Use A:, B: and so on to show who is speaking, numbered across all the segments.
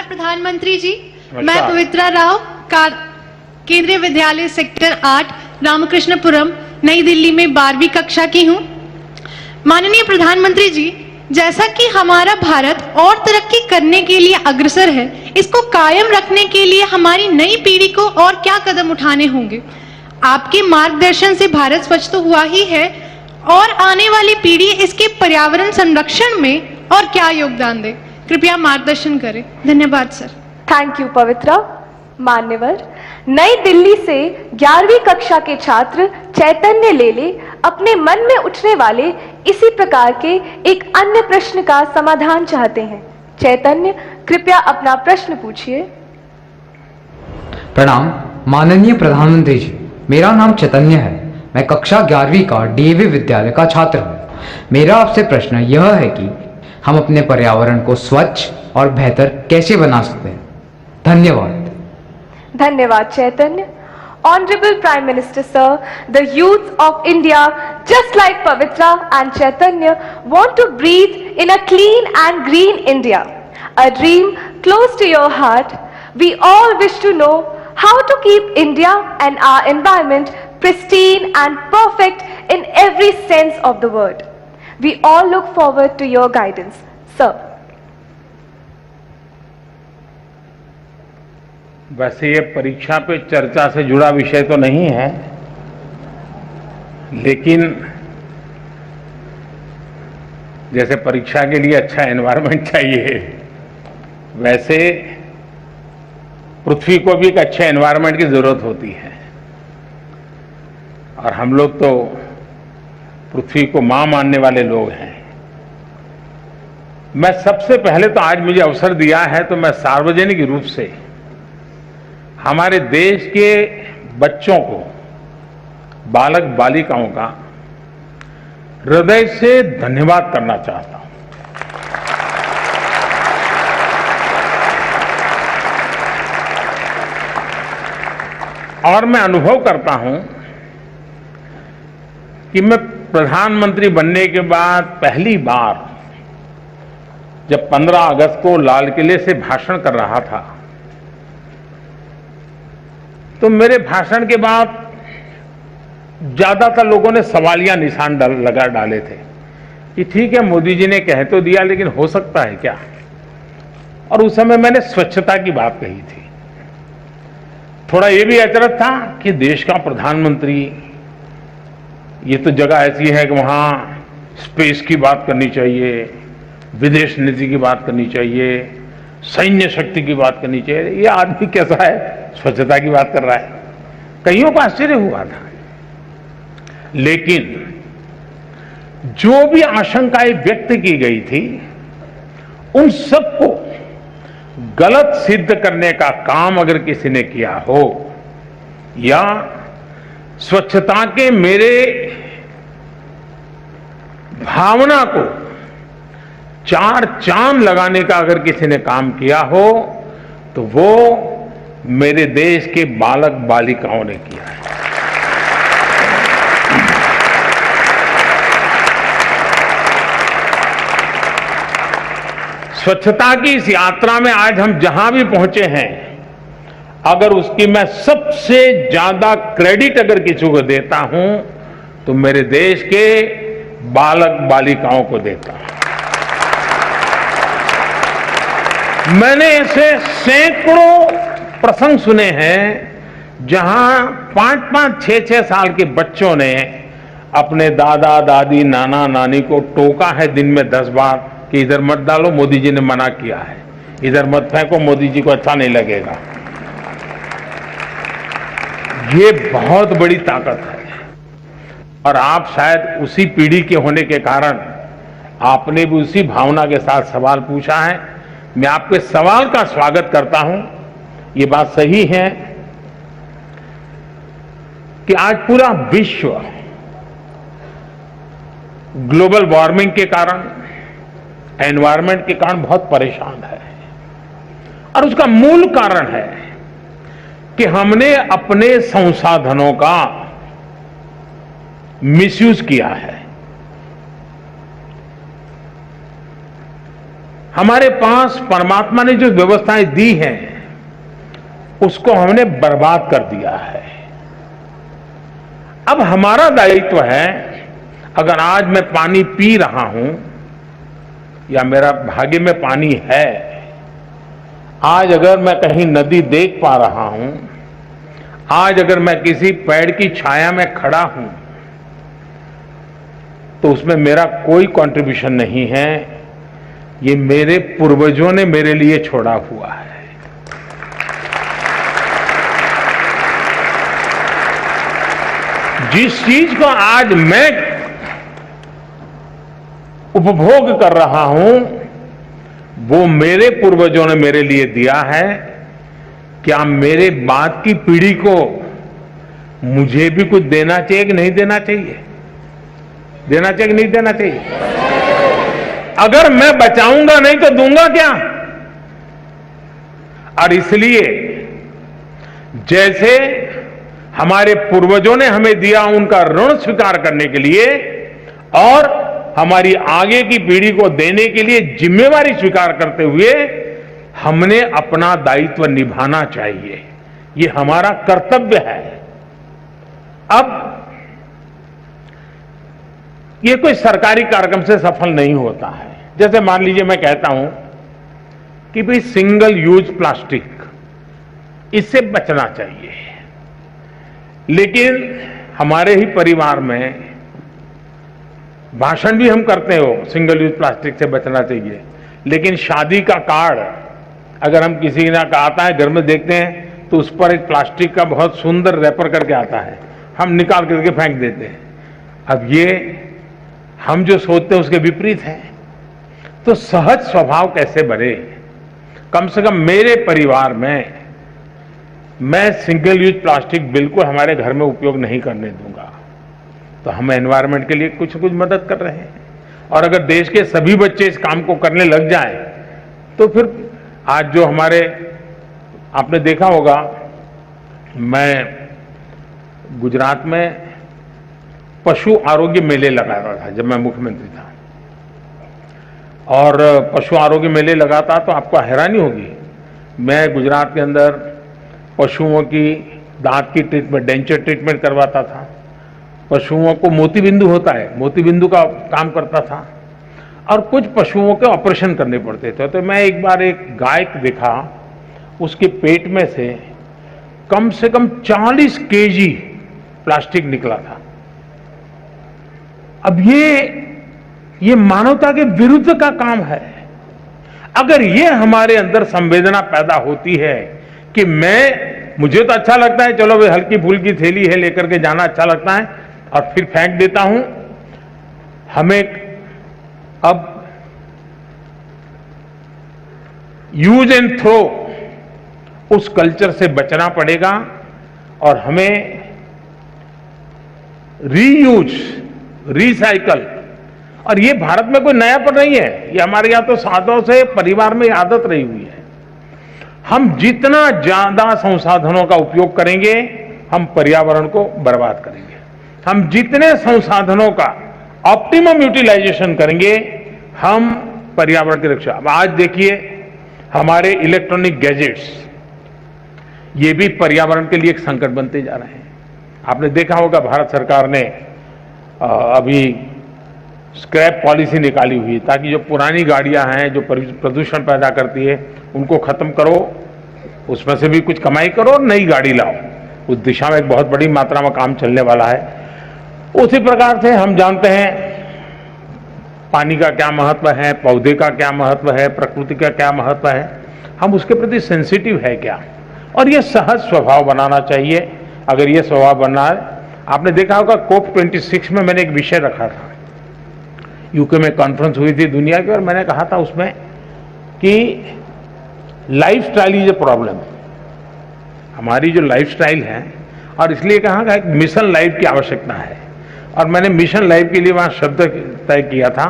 A: प्रधानमंत्री जी, मैं पवित्रा राव केंद्रीय विद्यालय सेक्टर 8 रामकृष्णपुरम नई दिल्ली में 12वीं कक्षा की हूँ। माननीय प्रधानमंत्री जी, जैसा कि हमारा भारत और तरक्की करने के लिए अग्रसर है, इसको कायम रखने के लिए हमारी नई पीढ़ी को और क्या कदम उठाने होंगे? आपके मार्गदर्शन से भारत स्वच्छ तो हुआ ही है, और आने वाली पीढ़ी इसके पर्यावरण संरक्षण में और क्या योगदान दे? कृपया मार्गदर्शन करें। धन्यवाद सर।
B: थैंक यू पवित्रा। मान्यवर, नई दिल्ली से 11वीं कक्षा के छात्र चैतन्य लेले अपने मन में उठने वाले इसी प्रकार के एक अन्य प्रश्न का समाधान चाहते हैं। चैतन्य, कृपया अपना प्रश्न पूछिए।
C: प्रणाम माननीय प्रधानमंत्री जी, मेरा नाम चैतन्य है। मैं कक्षा 11वीं का डीएवी विद्यालय का छात्र हूँ। मेरा आपसे प्रश्न यह है कि हम अपने पर्यावरण को स्वच्छ और बेहतर कैसे बना सकते हैं? धन्यवाद।
B: धन्यवाद चैतन्य। Honorable Prime Minister Sir, the youth of India, just like Pavitra and Chaitanya, want to breathe in a clean and green India, a dream close to your heart. We all wish to know how to keep India and our environment pristine and perfect in every sense of the word. We all look forward to your guidance. Sir.
D: वैसे ये परीक्षा पे चर्चा से जुड़ा विषय तो नहीं है, लेकिन जैसे परीक्षा के लिए अच्छा एनवायरनमेंट चाहिए, वैसे पृथ्वी को भी एक अच्छे एनवायरनमेंट की जरूरत होती है। और हम लोग तो पृथ्वी को मां मानने वाले लोग हैं। मैं सबसे पहले तो आज मुझे अवसर दिया है तो मैं सार्वजनिक रूप से हमारे देश के बच्चों को, बालक बालिकाओं का हृदय से धन्यवाद करना चाहता हूं। और मैं अनुभव करता हूं कि मैं प्रधानमंत्री बनने के बाद पहली बार जब 15 अगस्त को लाल किले से भाषण कर रहा था, तो मेरे भाषण के बाद ज्यादातर लोगों ने सवालिया निशान लगा डाले थे कि ठीक है, मोदी जी ने कह तो दिया, लेकिन हो सकता है क्या? और उस समय मैंने स्वच्छता की बात कही थी। थोड़ा ये भी अचरज था कि देश का प्रधानमंत्री, ये तो जगह ऐसी है कि वहां स्पेस की बात करनी चाहिए, विदेश नीति की बात करनी चाहिए, सैन्य शक्ति की बात करनी चाहिए। ये आदमी कैसा है, स्वच्छता की बात कर रहा है? कईयों को आश्चर्य हुआ था। लेकिन जो भी आशंकाएं व्यक्त की गई थी, उन सबको गलत सिद्ध करने का काम अगर किसी ने किया हो, या स्वच्छता के मेरे भावना को चार चांद लगाने का अगर किसी ने काम किया हो, तो वो मेरे देश के बालक बालिकाओं ने किया है। स्वच्छता की इस यात्रा में आज हम जहां भी पहुंचे हैं, अगर उसकी मैं सबसे ज्यादा क्रेडिट अगर किसी को देता हूं, तो मेरे देश के बालक बालिकाओं को देता हूं। मैंने ऐसे सैकड़ों प्रसंग सुने हैं जहां 5-5, 6-6 साल के बच्चों ने अपने दादा दादी, नाना नानी को टोका है दिन में 10 बार कि इधर मत डालो, मोदी जी ने मना किया है, इधर मत फेंको, मोदी जी को अच्छा नहीं लगेगा। ये बहुत बड़ी ताकत है। और आप शायद उसी पीढ़ी के होने के कारण आपने भी उसी भावना के साथ सवाल पूछा है। मैं आपके सवाल का स्वागत करता हूं। ये बात सही है कि आज पूरा विश्व ग्लोबल वार्मिंग के कारण, एनवायरनमेंट के कारण बहुत परेशान है। और उसका मूल कारण है कि हमने अपने संसाधनों का मिसयूज किया है। हमारे पास परमात्मा ने जो व्यवस्थाएं दी हैं उसको हमने बर्बाद कर दिया है। अब हमारा दायित्व है, अगर आज मैं पानी पी रहा हूं या मेरा भाग्य में पानी है, आज अगर मैं कहीं नदी देख पा रहा हूं, आज अगर मैं किसी पेड़ की छाया में खड़ा हूं, तो उसमें मेरा कोई कंट्रीब्यूशन नहीं है, ये मेरे पूर्वजों ने मेरे लिए छोड़ा हुआ है। जिस चीज को आज मैं उपभोग कर रहा हूं, वो मेरे पूर्वजों ने मेरे लिए दिया है। क्या मेरे बाद की पीढ़ी को मुझे भी कुछ देना चाहिए कि नहीं देना चाहिए? देना चाहिए कि नहीं देना चाहिए? अगर मैं बचाऊंगा नहीं तो दूंगा क्या? और इसलिए जैसे हमारे पूर्वजों ने हमें दिया, उनका ऋण स्वीकार करने के लिए और हमारी आगे की पीढ़ी को देने के लिए जिम्मेवारी स्वीकार करते हुए हमने अपना दायित्व निभाना चाहिए। ये हमारा कर्तव्य है। अब ये कोई सरकारी कार्यक्रम से सफल नहीं होता है। जैसे मान लीजिए मैं कहता हूं कि भाई सिंगल यूज प्लास्टिक, इससे बचना चाहिए, लेकिन हमारे ही परिवार में भाषण भी हम करते हो सिंगल यूज प्लास्टिक से बचना चाहिए, लेकिन शादी का कार्ड अगर हम किसी ने का आता है, घर में देखते हैं तो उस पर एक प्लास्टिक का बहुत सुंदर रैपर करके आता है, हम निकाल करके फेंक देते हैं। अब ये हम जो सोचते हैं उसके विपरीत है। तो सहज स्वभाव कैसे बने? कम से कम मेरे परिवार में मैं सिंगल यूज प्लास्टिक बिल्कुल हमारे घर में उपयोग नहीं करने दूंगा। तो हम एनवायरनमेंट के लिए कुछ कुछ मदद कर रहे हैं। और अगर देश के सभी बच्चे इस काम को करने लग जाएं, तो फिर आज जो हमारे, आपने देखा होगा, मैं गुजरात में पशु आरोग्य मेले लगाता था जब मैं मुख्यमंत्री था, और पशु आरोग्य मेले लगाता तो आपको हैरानी होगी, मैं गुजरात के अंदर पशुओं की दांत की ट्रीटमेंट, डेंचर ट्रीटमेंट करवाता था। पशुओं को मोतीबिंदु होता है, मोतीबिंदु का काम करता था, और कुछ पशुओं के ऑपरेशन करने पड़ते थे। तो मैं एक बार एक गाय देखा, उसके पेट में से कम 40 केजी प्लास्टिक निकला था। अब ये मानवता के विरुद्ध का काम है। अगर ये हमारे अंदर संवेदना पैदा होती है कि मुझे तो अच्छा लगता है, चलो भाई हल्की फुल्की थैली है लेकर के जाना अच्छा लगता है, और फिर फेंक देता हूं, हमें अब यूज एंड थ्रो उस कल्चर से बचना पड़ेगा, और हमें रीयूज, रिसाइकल, और ये भारत में कोई नयापन नहीं है, ये हमारे यहां तो सालों से परिवार में आदत रही हुई है। हम जितना ज्यादा संसाधनों का उपयोग करेंगे, हम पर्यावरण को बर्बाद करेंगे। हम जितने संसाधनों का ऑप्टिमम यूटिलाइजेशन करेंगे, हम पर्यावरण की रक्षा। अब आज देखिए हमारे इलेक्ट्रॉनिक गैजेट्स, ये भी पर्यावरण के लिए एक संकट बनते जा रहे हैं। आपने देखा होगा भारत सरकार ने अभी स्क्रैप पॉलिसी निकाली हुई, ताकि जो पुरानी गाड़ियां हैं जो प्रदूषण पैदा करती है उनको खत्म करो, उसमें से भी कुछ कमाई करो और नई गाड़ी लाओ। उस दिशा में एक बहुत बड़ी मात्रा में काम चलने वाला है। उसी प्रकार से हम जानते हैं पानी का क्या महत्व है, पौधे का क्या महत्व है, प्रकृति का क्या महत्व है, हम उसके प्रति सेंसिटिव है क्या, और ये सहज स्वभाव बनाना चाहिए। अगर ये स्वभाव बनना है, आपने देखा होगा COP26 में मैंने एक विषय रखा था, यूके में कॉन्फ्रेंस हुई थी दुनिया की, और मैंने कहा था उसमें कि लाइफस्टाइल इज ए प्रॉब्लम। हमारी जो लाइफस्टाइल है, और इसलिए कहा कि एक मिशन लाइफ की आवश्यकता है, और मैंने मिशन लाइफ के लिए वहां शब्द तय किया था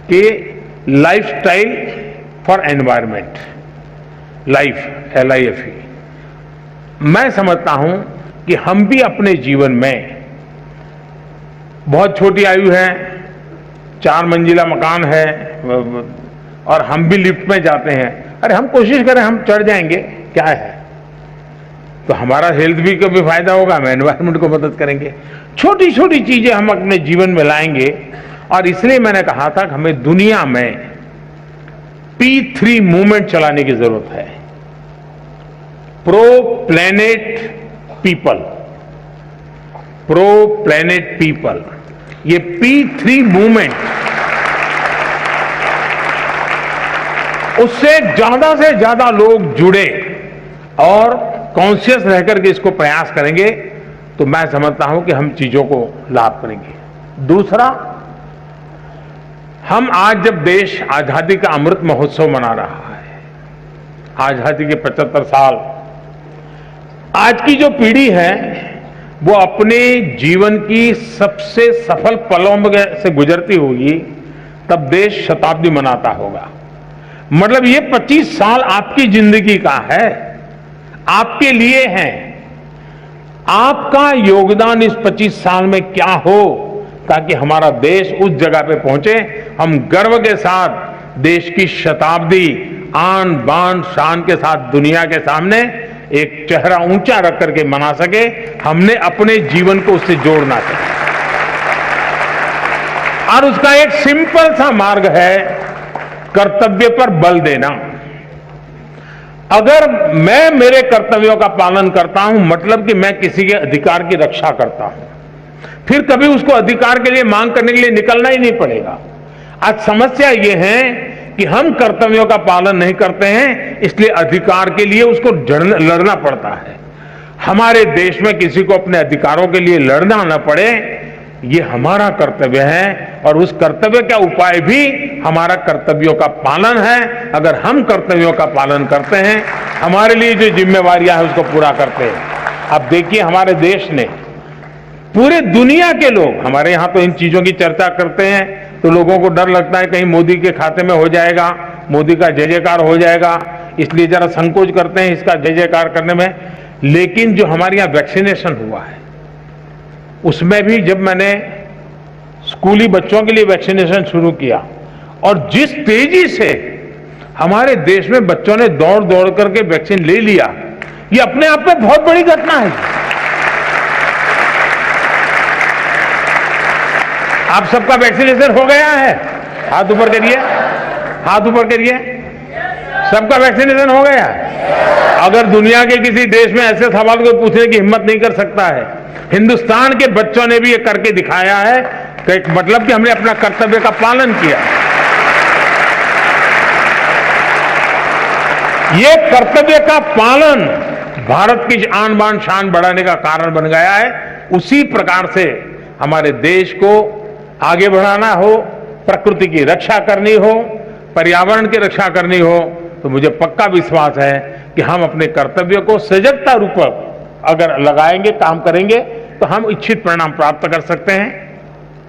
D: कि lifestyle for environment, life, LIFE। मैं समझता हूं कि हम भी अपने जीवन में, बहुत छोटी आयु है, 4 मंजिला मकान है, और हम भी लिफ्ट में जाते हैं, अरे हम कोशिश करें, हम चढ़ जाएंगे, क्या है, तो हमारा हेल्थ भी को भी फायदा होगा, हम एनवायरनमेंट को मदद करेंगे। छोटी छोटी चीजें हम अपने जीवन में लाएंगे। और इसलिए मैंने कहा था कि हमें दुनिया में P3 मूवमेंट चलाने की जरूरत है, pro planet people, pro planet people. ये P3 मूवमेंट, उससे से ज्यादा लोग जुड़े और कॉन्शियस रहकर के इसको प्रयास करेंगे तो मैं समझता हूं कि हम चीजों को लाभ करेंगे। दूसरा, हम आज जब देश आजादी का अमृत महोत्सव मना रहा है, आजादी के 75 साल, आज की जो पीढ़ी है वो अपने जीवन की सबसे सफल पलों से गुजरती होगी, तब देश शताब्दी मनाता होगा। मतलब ये 25 साल आपकी जिंदगी का है, आपके लिए है। आपका योगदान इस 25 साल में क्या हो ताकि हमारा देश उस जगह पे पहुंचे, हम गर्व के साथ देश की शताब्दी आन बान शान के साथ दुनिया के सामने एक चेहरा ऊंचा रख करके मना सके। हमने अपने जीवन को उससे जोड़ना चाहिए और उसका एक सिंपल सा मार्ग है कर्तव्य पर बल देना। अगर मैं मेरे कर्तव्यों का पालन करता हूं, मतलब कि मैं किसी के अधिकार की रक्षा करता हूं, फिर कभी उसको अधिकार के लिए मांग करने के लिए निकलना ही नहीं पड़ेगा। आज समस्या यह है कि हम कर्तव्यों का पालन नहीं करते हैं, इसलिए अधिकार के लिए उसको लड़ना पड़ता है। हमारे देश में किसी को अपने अधिकारों के लिए लड़ना न पड़े, ये हमारा कर्तव्य है और उस कर्तव्य का उपाय भी हमारा कर्तव्यों का पालन है। अगर हम कर्तव्यों का पालन करते हैं, हमारे लिए जो जिम्मेवारियां हैं उसको पूरा करते हैं। अब देखिए, हमारे देश ने, पूरे दुनिया के लोग, हमारे यहां तो इन चीजों की चर्चा करते हैं तो लोगों को डर लगता है कहीं मोदी के खाते में हो जाएगा, मोदी का जय जयकार हो जाएगा, इसलिए जरा संकोच करते हैं इसका जय जयकार करने में। लेकिन जो हमारे यहां वैक्सीनेशन हुआ है, उसमें भी जब मैंने स्कूली बच्चों के लिए वैक्सीनेशन शुरू किया और जिस तेजी से हमारे देश में बच्चों ने दौड़ दौड़ करके वैक्सीन ले लिया, ये अपने आप में बहुत बड़ी घटना है। आप सबका वैक्सीनेशन हो गया है? हाथ ऊपर करिए, हाथ ऊपर करिए। सबका वैक्सीनेशन हो गया है? अगर दुनिया के किसी देश में ऐसे सवाल को पूछने की हिम्मत नहीं कर सकता है, हिंदुस्तान के बच्चों ने भी ये करके दिखाया है कि मतलब कि हमने अपना कर्तव्य का पालन किया। ये कर्तव्य का पालन भारत की आन बान शान बढ़ाने का कारण बन गया है। उसी प्रकार से हमारे देश को आगे बढ़ाना हो, प्रकृति की रक्षा करनी हो, पर्यावरण की रक्षा करनी हो, तो मुझे पक्का विश्वास है कि हम अपने कर्तव्य को सजगता रूप अगर लगाएंगे, काम करेंगे, तो हम इच्छित परिणाम प्राप्त कर सकते हैं।